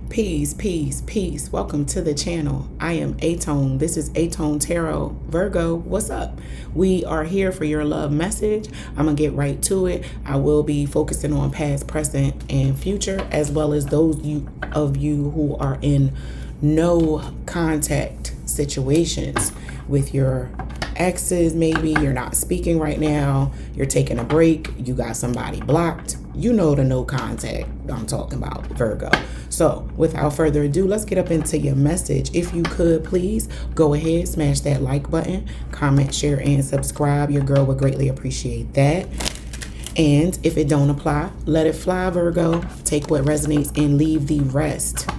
Peace, peace, peace. Welcome to the channel. I am aTone. This is aTone Tarot. Virgo, what's up? We are here for your love message. I'm going to get right to it. I will be focusing on past, present, and future, as well as those of you who are in no contact situations with your exes. Maybe you're not speaking right now. You're taking a break. You got somebody blocked. You know the no contact I'm talking about, Virgo. So without further ado, let's get up into your message. If you could, please go ahead, smash that like button, comment, share, and subscribe. Your girl would greatly appreciate that. And if it don't apply, let it fly, Virgo. Take what resonates and leave the rest.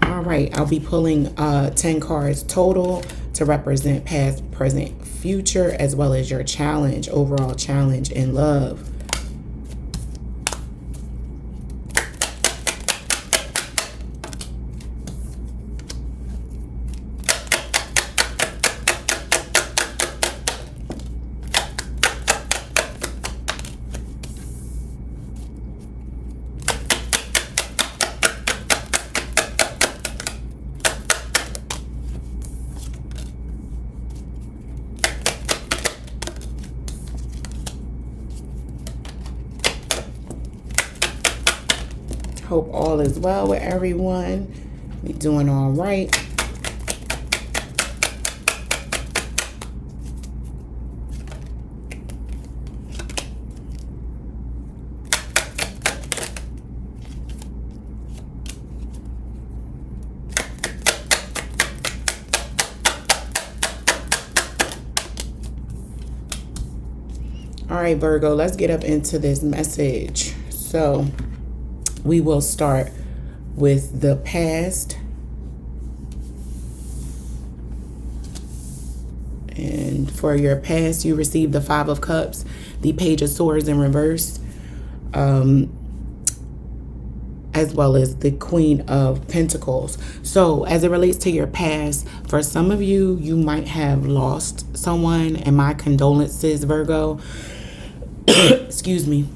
All right, I'll be pulling 10 cards total to represent past, present, future, as well as your challenge, overall challenge in love. Hope all is well with everyone. We doing all right. All right, Virgo, let's get up into this message. So we will start with the past. And for your past, you received the Five of Cups, the Page of Swords in reverse, as well as the Queen of Pentacles. So as it relates to your past, for some of you, you might have lost someone, and my condolences, Virgo. Excuse me.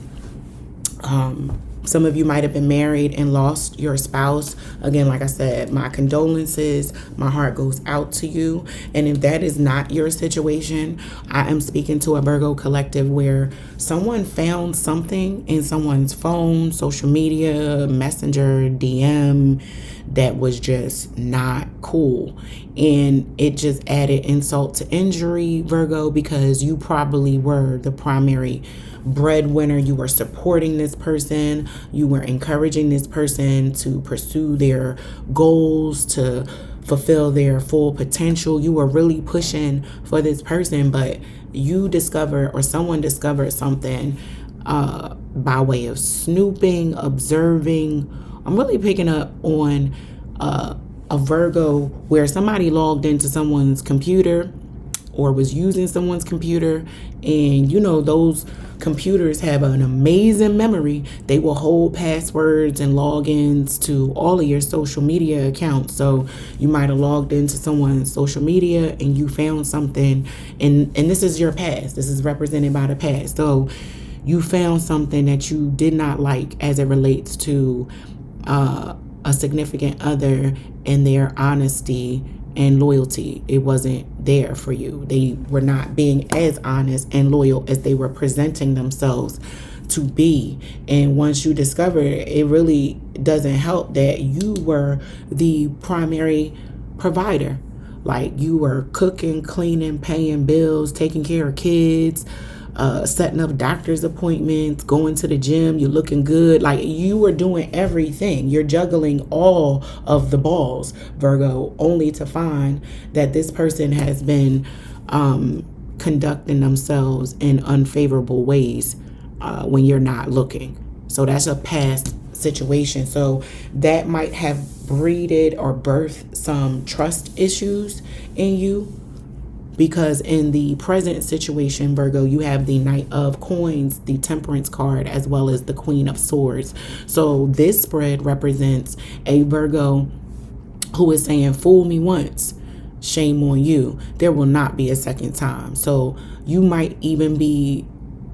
Some of you might have been married and lost your spouse. Again, like I said, my condolences. My heart goes out to you. And if that is not your situation, I am speaking to a Virgo collective where someone found something in someone's phone, social media, messenger, DM that was just not cool. And it just added insult to injury, Virgo, because you probably were the primary breadwinner. You were supporting this person. You were encouraging this person to pursue their goals, to fulfill their full potential. You were really pushing for this person, but you discovered, or someone discovered something by way of snooping, observing. I'm really picking up on a Virgo where somebody logged into someone's computer or was using someone's computer, and you know those computers have an amazing memory. They will hold passwords and logins to all of your social media accounts. So you might have logged into someone's social media and you found something, and this is your past. This is represented by the past. So you found something that you did not like as it relates to a significant other and their honesty and loyalty. It wasn't there for you. They were not being as honest and loyal as they were presenting themselves to be. And once you discover it, it really doesn't help that you were the primary provider. Like you were cooking, cleaning, paying bills, taking care of kids, setting up doctor's appointments, going to the gym, you're looking good. Like you were doing everything. You're juggling all of the balls, Virgo, only to find that this person has been conducting themselves in unfavorable ways when you're not looking. So that's a past situation. So that might have breeded or birthed some trust issues in you. Because in the present situation, Virgo, you have the Knight of Coins, the Temperance card, as well as the Queen of Swords. So this spread represents a Virgo who is saying, fool me once, shame on you. There will not be a second time. So you might even be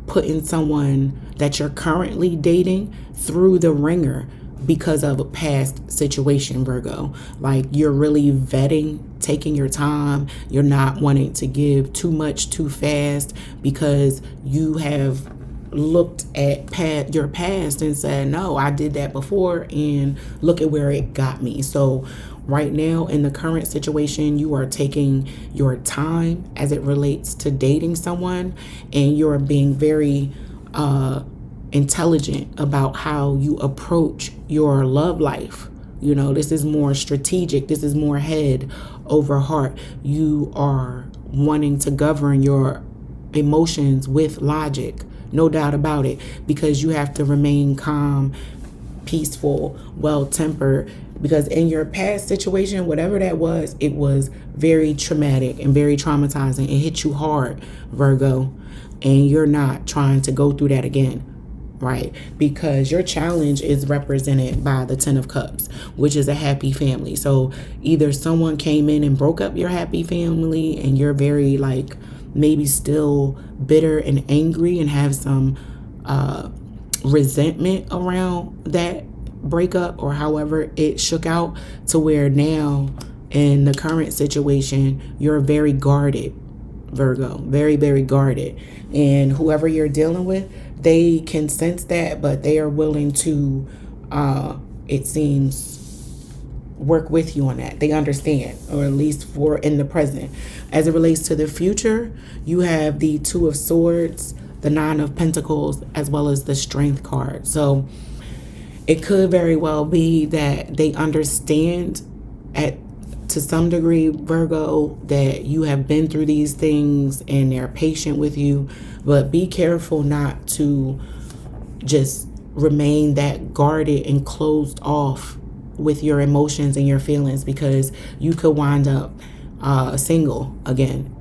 putting someone that you're currently dating through the ringer because of a past situation, Virgo. Like, you're really vetting, taking your time. You're not wanting to give too much too fast because you have looked at your past and said, no, I did that before and look at where it got me. So right now in the current situation, you are taking your time as it relates to dating someone, and you're being very intelligent about how you approach your love life. You know, this is more strategic. This is more head over heart. You are wanting to govern your emotions with logic, no doubt about it, because you have to remain calm, peaceful, well-tempered, because in your past situation, whatever that was, it was very traumatic and very traumatizing. It hit you hard, Virgo, and you're not trying to go through that again. Right? Because your challenge is represented by the 10 of Cups, which is a happy family. So either someone came in and broke up your happy family and you're very like maybe still bitter and angry and have some resentment around that breakup or however it shook out, to where now in the current situation, you're very guarded, Virgo, very, very guarded. And whoever you're dealing with, they can sense that, but they are willing to, it seems, work with you on that. They understand, or at least for in the present. As it relates to the future, you have the 2 of Swords, the 9 of Pentacles, as well as the Strength card. So it could very well be that they understand to some degree, Virgo, that you have been through these things and they're patient with you. But be careful not to just remain that guarded and closed off with your emotions and your feelings, because you could wind up single again.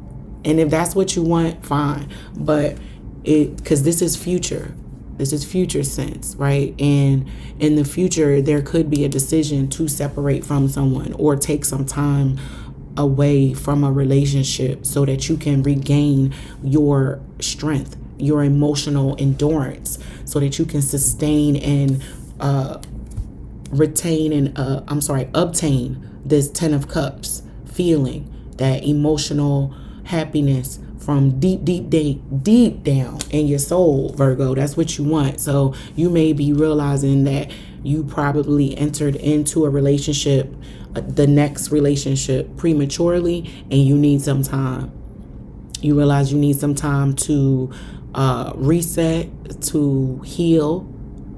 And if that's what you want, fine. But because this is future. This is future sense, right? And in the future, there could be a decision to separate from someone or take some time away from a relationship so that you can regain your strength, your emotional endurance, so that you can sustain and obtain this 10 of Cups feeling, that emotional happiness from deep down in your soul, Virgo. That's what you want. So you may be realizing that you probably entered into a relationship, the next relationship, prematurely, and you need some time. You realize you need some time to reset, to heal,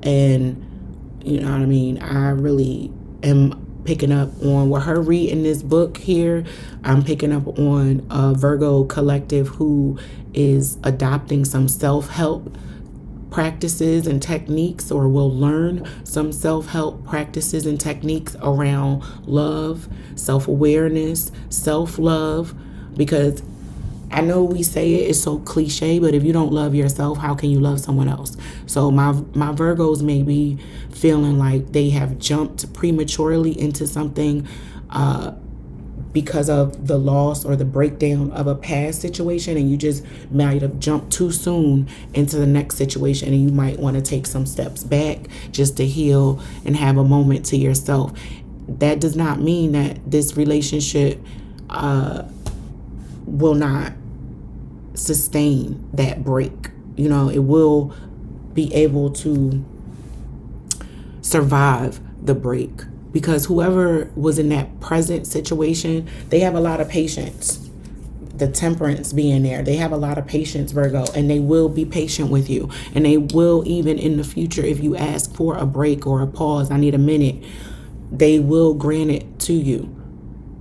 and you know what I mean? I really am picking up on what her reading this book here. I'm picking up on a Virgo collective who is adopting some self-help practices and techniques, or will learn some self-help practices and techniques around love, self-awareness, self-love, because I know we say it's so cliche, but if you don't love yourself, how can you love someone else? So my Virgos may be feeling like they have jumped prematurely into something because of the loss or the breakdown of a past situation, and you just might have jumped too soon into the next situation, and you might want to take some steps back just to heal and have a moment to yourself. That does not mean that this relationship will not sustain that break. You know, it will be able to survive the break, because whoever was in that present situation, they have a lot of patience. The Temperance being there, they have a lot of patience, Virgo, and they will be patient with you, and they will, even in the future, if you ask for a break or a pause, I need a minute, they will grant it to you.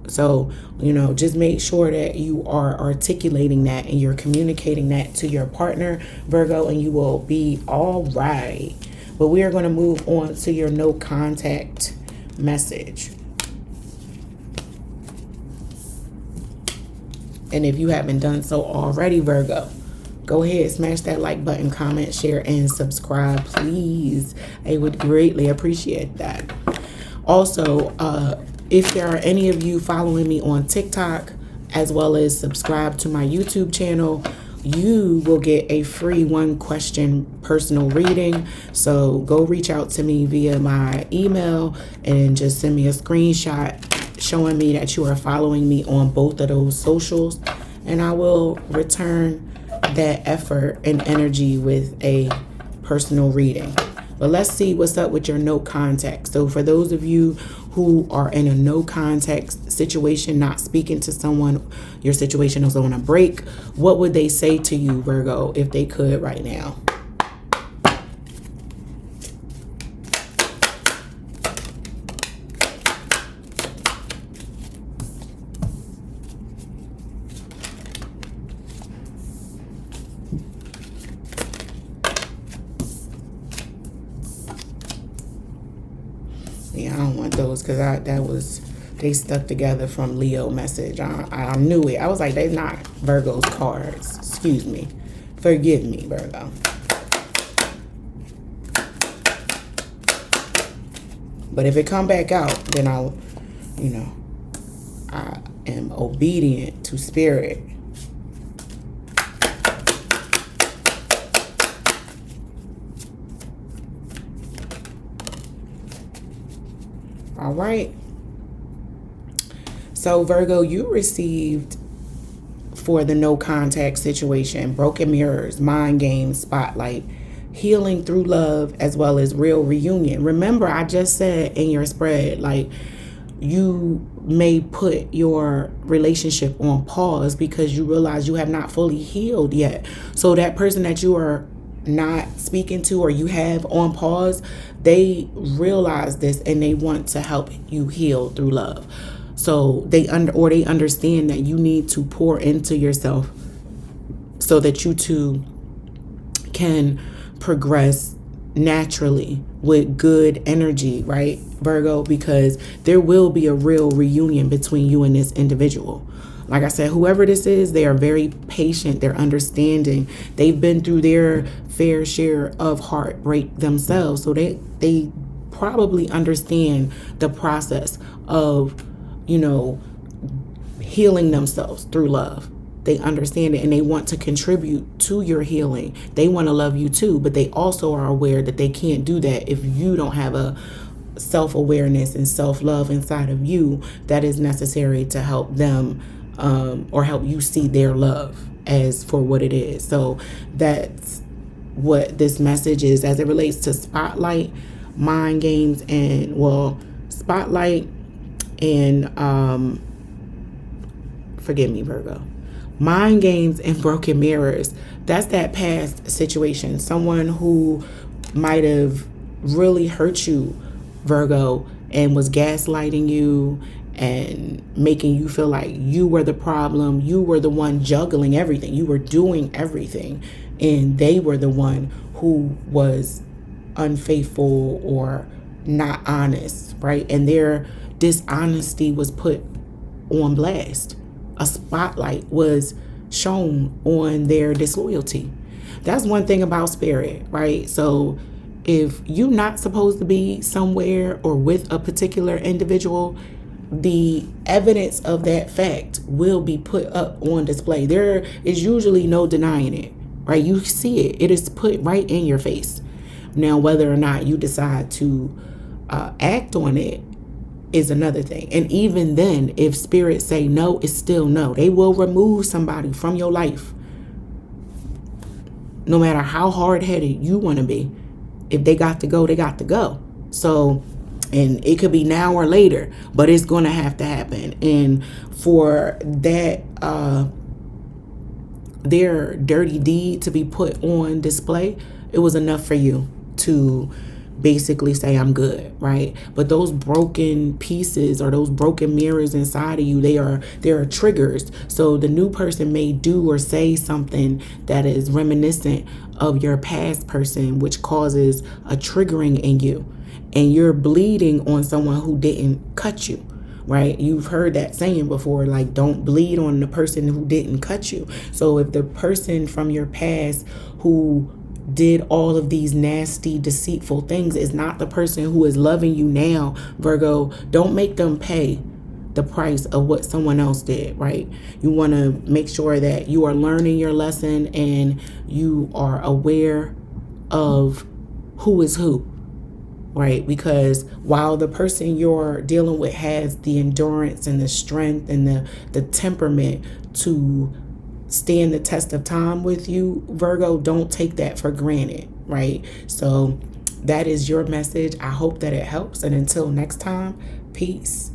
So, you know, just make sure that you are articulating that and you're communicating that to your partner, Virgo, and you will be all right. But we are going to move on to your no contact message. And if you haven't done so already, Virgo, go ahead, smash that like button, comment, share, and subscribe, please. I would greatly appreciate that. Also, if there are any of you following me on TikTok, as well as subscribe to my YouTube channel, you will get a free 1-question personal reading. So go reach out to me via my email and just send me a screenshot showing me that you are following me on both of those socials, and I will return that effort and energy with a personal reading. But let's see what's up with your no contact. So for those of you who are in a no contact situation, not speaking to someone, your situation is on a break, what would they say to you, Virgo, if they could right now? Yeah, I don't want those because they stuck together from Leo message. I knew it. I was like, they're not Virgo's cards. Excuse me. Forgive me, Virgo. But if it come back out, then I am obedient to spirit. All right. So Virgo, you received for the no contact situation, broken mirrors, mind games, spotlight, healing through love, as well as real reunion. Remember, I just said in your spread, like, you may put your relationship on pause because you realize you have not fully healed yet. So that person that you are not speaking to or you have on pause, they realize this and they want to help you heal through love. So they understand that you need to pour into yourself so that you two can progress naturally with good energy, right, Virgo? Because there will be a real reunion between you and this individual. Like I said, whoever this is, they are very patient. They're understanding. They've been through their fair share of heartbreak themselves. So they probably understand the process of, healing themselves through love. They understand it and they want to contribute to your healing. They want to love you too, but they also are aware that they can't do that if you don't have a self-awareness and self-love inside of you that is necessary to help them or help you see their love as for what it is. So that's what this message is as it relates to spotlight, mind games, and spotlight and forgive me, Virgo. Mind games and broken mirrors. That's that past situation. Someone who might have really hurt you, Virgo, and was gaslighting you and making you feel like you were the problem. You were the one juggling everything. You were doing everything. And they were the one who was unfaithful or not honest, right? And their dishonesty was put on blast. A spotlight was shown on their disloyalty. That's one thing about spirit, right? So if you're not supposed to be somewhere or with a particular individual, the evidence of that fact will be put up on display. There is usually no denying it, right? You see it. It is put right in your face. Now, whether or not you decide to act on it is another thing. And even then, if spirits say no, it's still no. They will remove somebody from your life. No matter how hard-headed you want to be. If they got to go, they got to go. So, and it could be now or later, but it's going to have to happen. And for that, their dirty deed to be put on display, it was enough for you to basically say, I'm good, right? But those broken pieces or those broken mirrors inside of you, there are triggers. So the new person may do or say something that is reminiscent of your past person, which causes a triggering in you. And you're bleeding on someone who didn't cut you, right? You've heard that saying before, like, don't bleed on the person who didn't cut you. So if the person from your past who did all of these nasty, deceitful things is not the person who is loving you now, Virgo, don't make them pay the price of what someone else did, right? You want to make sure that you are learning your lesson and you are aware of who is who, right? Because while the person you're dealing with has the endurance and the strength and the temperament to stand the test of time with you, Virgo, don't take that for granted, right? So that is your message. I hope that it helps. And until next time, peace.